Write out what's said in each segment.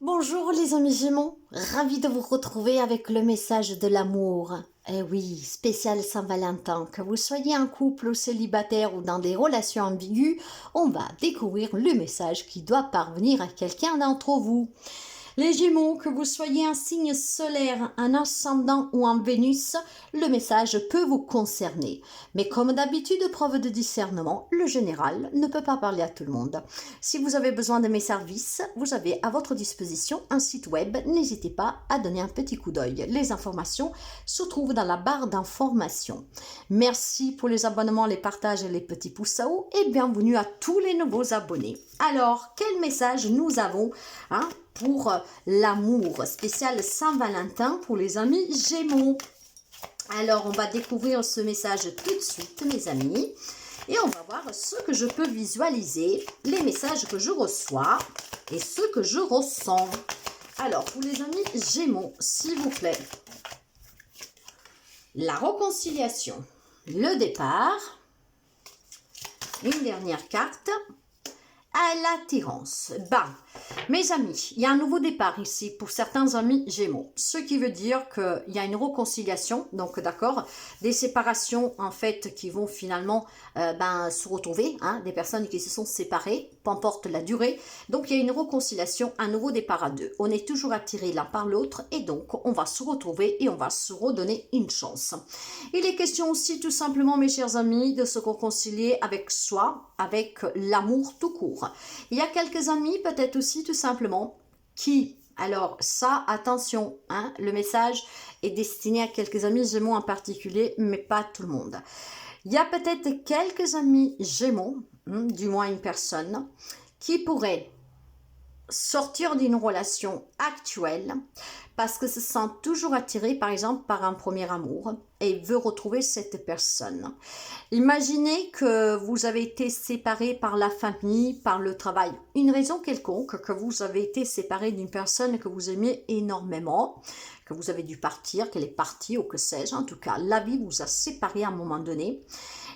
Bonjour les amis Gémeaux, ravi de vous retrouver avec le message de l'amour. Eh oui, spécial Saint-Valentin, que vous soyez en couple ou célibataire ou dans des relations ambiguës, on va découvrir le message qui doit parvenir à quelqu'un d'entre vous. Les Gémeaux, que vous soyez un signe solaire, un ascendant ou en Vénus, le message peut vous concerner. Mais comme d'habitude, preuve de discernement, le général ne peut pas parler à tout le monde. Si vous avez besoin de mes services, vous avez à votre disposition un site web. N'hésitez pas à donner un petit coup d'œil. Les informations se trouvent dans la barre d'informations. Merci pour les abonnements, les partages et les petits pouces à haut et bienvenue à tous les nouveaux abonnés. Alors, quel message nous avons pour l'amour spécial Saint-Valentin pour les amis Gémeaux? Alors, on va découvrir ce message tout de suite, mes amis. Et on va voir ce que je peux visualiser, les messages que je reçois et ceux que je ressens. Alors, pour les amis Gémeaux, s'il vous plaît, la réconciliation, le départ, une dernière carte, à l'attirance. Mes amis, il y a un nouveau départ ici pour certains amis Gémeaux, ce qui veut dire qu'il y a une réconciliation, donc d'accord, des séparations en fait qui vont finalement se retrouver, des personnes qui se sont séparées, peu importe la durée, donc il y a une réconciliation, un nouveau départ à deux. On est toujours attirés l'un par l'autre et donc on va se retrouver et on va se redonner une chance. Il est question aussi tout simplement, mes chers amis, de se réconcilier avec soi, avec l'amour tout court. Il y a quelques amis peut-être aussi tout simplement qui, alors ça attention, le message est destiné à quelques amis Gémeaux en particulier, mais pas tout le monde. Il y a peut-être quelques amis Gémeaux, du moins une personne, qui pourrait sortir d'une relation actuelle parce que se sent toujours attiré par exemple par un premier amour et veut retrouver cette personne. Imaginez que vous avez été séparé par la famille, par le travail, une raison quelconque, que vous avez été séparé d'une personne que vous aimiez énormément, que vous avez dû partir, qu'elle est partie ou que sais-je, en tout cas la vie vous a séparé à un moment donné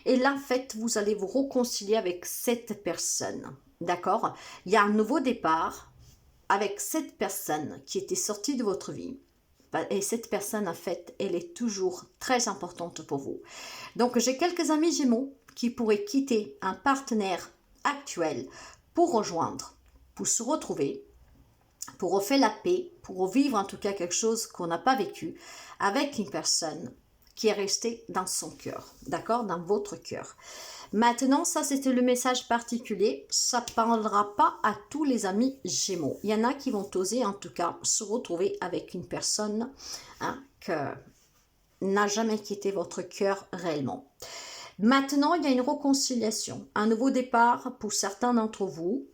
et là en fait vous allez vous réconcilier avec cette personne. D'accord? Il y a un nouveau départ avec cette personne qui était sortie de votre vie. Et cette personne, en fait, elle est toujours très importante pour vous. Donc, j'ai quelques amis Gémeaux qui pourraient quitter un partenaire actuel pour rejoindre, pour se retrouver, pour refaire la paix, pour revivre en tout cas quelque chose qu'on n'a pas vécu avec une personne qui est restée dans son cœur, d'accord, dans votre cœur. Maintenant, ça c'était le message particulier, ça ne parlera pas à tous les amis Gémeaux. Il y en a qui vont oser en tout cas se retrouver avec une personne que n'a jamais quitté votre cœur réellement. Maintenant, il y a une réconciliation, un nouveau départ pour certains d'entre vous,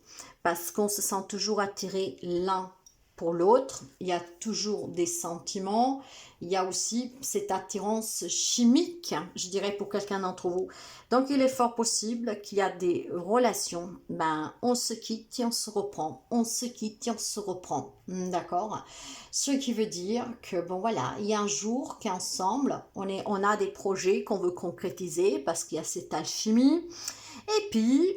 parce qu'on se sent toujours attiré l'un pour l'autre, il y a toujours des sentiments, il y a aussi cette attirance chimique, je dirais, pour quelqu'un d'entre vous. Donc, il est fort possible qu'il y a des relations, on se quitte et on se reprend, on se quitte et on se reprend, d'accord? Ce qui veut dire que, voilà, il y a un jour qu'ensemble, on a des projets qu'on veut concrétiser parce qu'il y a cette alchimie, et puis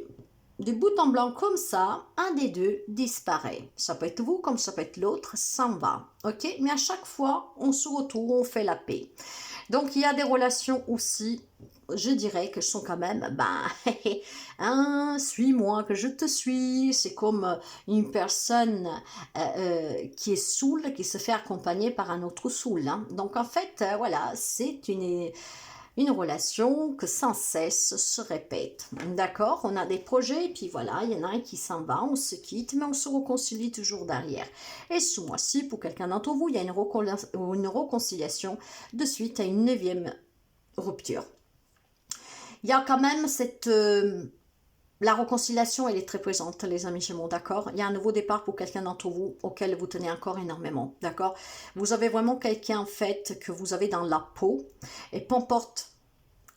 de bout en blanc comme ça, un des deux disparaît. Ça peut être vous comme ça peut être l'autre, s'en va. Ok? Mais à chaque fois, on se retrouve, on fait la paix. Donc, il y a des relations aussi, je dirais que sont quand même, suis-moi que je te suis. C'est comme une personne qui est saoule, qui se fait accompagner par un autre saoul. Donc, en fait, voilà, c'est une relation que sans cesse se répète. D'accord? On a des projets, et puis voilà, il y en a un qui s'en va, on se quitte, mais on se réconcilie toujours derrière. Et ce mois-ci, pour quelqu'un d'entre vous, il y a une réconciliation de suite à une 9e rupture. Il y a quand même cette... la réconciliation, elle est très présente, les amis Gémeaux, d'accord? Il y a un nouveau départ pour quelqu'un d'entre vous auquel vous tenez encore énormément, d'accord? Vous avez vraiment quelqu'un, en fait, que vous avez dans la peau, et peu importe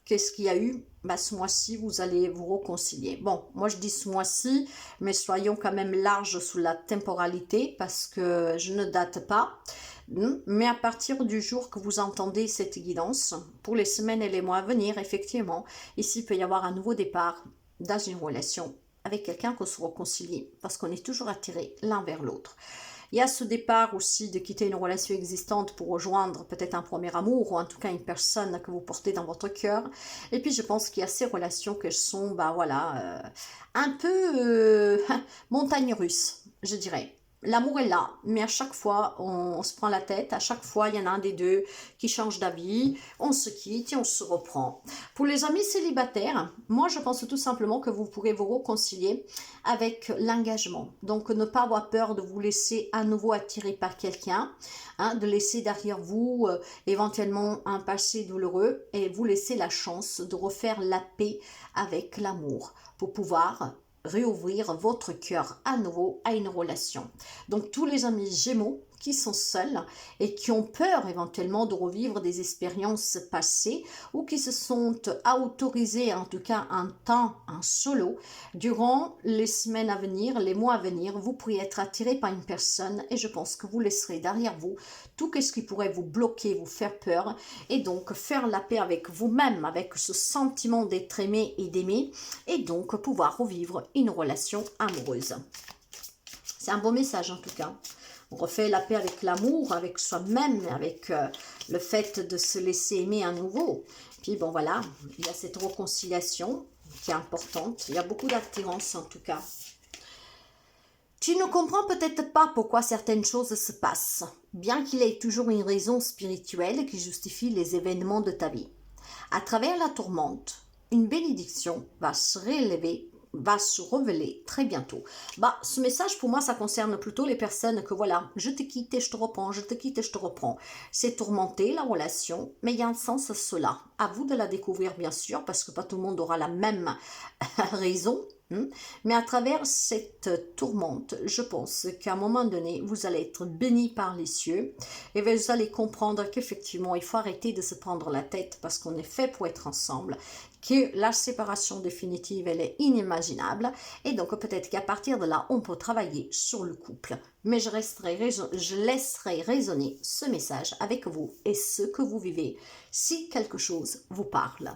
qu'est-ce qu'il y a eu, ce mois-ci, vous allez vous réconcilier. Bon, moi je dis ce mois-ci, mais soyons quand même larges sous la temporalité, parce que je ne date pas. Mais à partir du jour que vous entendez cette guidance, pour les semaines et les mois à venir, effectivement, ici il peut y avoir un nouveau départ dans une relation avec quelqu'un qu'on se réconcilie, parce qu'on est toujours attiré l'un vers l'autre. Il y a ce départ aussi de quitter une relation existante pour rejoindre peut-être un premier amour ou en tout cas une personne que vous portez dans votre cœur. Et puis je pense qu'il y a ces relations qui sont, bah voilà, un peu montagne russe, je dirais. L'amour est là, mais à chaque fois, on se prend la tête. À chaque fois, il y en a un des deux qui change d'avis. On se quitte et on se reprend. Pour les amis célibataires, moi, je pense tout simplement que vous pourrez vous réconcilier avec l'engagement. Donc, ne pas avoir peur de vous laisser à nouveau attirer par quelqu'un, hein, de laisser derrière vous éventuellement un passé douloureux et vous laisser la chance de refaire la paix avec l'amour pour pouvoir réouvrir votre cœur à nouveau à une relation. Donc tous les amis Gémeaux qui sont seuls et qui ont peur éventuellement de revivre des expériences passées ou qui se sont autorisés en tout cas un temps en solo, durant les semaines à venir, les mois à venir, vous pourriez être attiré par une personne et je pense que vous laisserez derrière vous tout ce qui pourrait vous bloquer, vous faire peur et donc faire la paix avec vous-même, avec ce sentiment d'être aimé et d'aimer et donc pouvoir revivre une relation amoureuse. C'est un beau message en tout cas. On refait la paix avec l'amour, avec soi-même, avec le fait de se laisser aimer à nouveau. Puis bon voilà, il y a cette réconciliation qui est importante. Il y a beaucoup d'attirance en tout cas. Tu ne comprends peut-être pas pourquoi certaines choses se passent, bien qu'il y ait toujours une raison spirituelle qui justifie les événements de ta vie. À travers la tourmente, une bénédiction va se révéler très bientôt. Bah, ce message pour moi ça concerne plutôt les personnes que voilà, je te quitte et je te reprends, je te quitte et je te reprends. C'est tourmenté la relation, mais il y a un sens à cela. À vous de la découvrir bien sûr, parce que pas tout le monde aura la même raison. Mais à travers cette tourmente, je pense qu'à un moment donné, vous allez être béni par les cieux et vous allez comprendre qu'effectivement, il faut arrêter de se prendre la tête parce qu'on est fait pour être ensemble, que la séparation définitive, elle est inimaginable et donc peut-être qu'à partir de là, on peut travailler sur le couple. Mais je laisserai résonner ce message avec vous et ce que vous vivez si quelque chose vous parle.